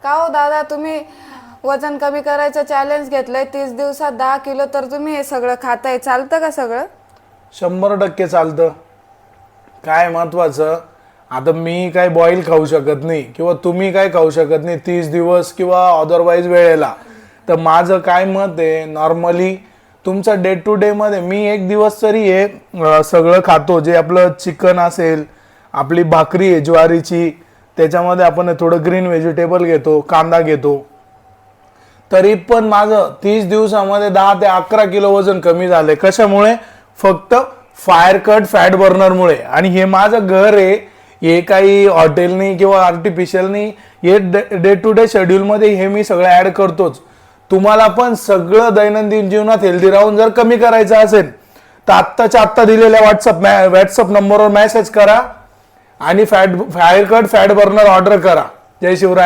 का हो दादा, तुम्ही वजन कमी करायचं चॅलेंज घेतलंय 30 दिवसात 10 किलो, तर तुम्ही हे सगळं खाताय, चालतं का सगळं? 100% चालतं. काय महत्वाचं, आता मी काय बॉईल खाऊ शकत नाही किंवा तुम्ही काय खाऊ शकत नाही 30 दिवस किंवा अदरवाईज वेळेला. तर माझं काय मत आहे, नॉर्मली तुमचा डे टू डे मध्ये मी एक दिवस तरी हे सगळं खातो. जे आपलं चिकन असेल, आपली भाकरी आहे ज्वारीची, त्याच्यामध्ये आपण थोडं ग्रीन व्हेजिटेबल घेतो, कांदा घेतो. तरी पण माझं 30 दिवसामध्ये 10 ते 11 किलो वजन कमी झालंय. कशामुळे? फक्त फायर कट फॅट बर्नरमुळे. आणि हे माझं घर आहे, हे काही हॉटेल नाही किंवा आर्टिफिशियल नाही, हे डे टू डे शेड्यूल मध्ये हे मी सगळं ऍड करतोच. तुम्हाला पण सगळं दैनंदिन जीवनात हेल्दी राहून जर कमी करायचं असेल तर आत्ताच्या आत्ता दिलेल्या व्हॉट्सअप नंबरवर मेसेज करा आणि fire cut fat burner order करा. जय शिवराय.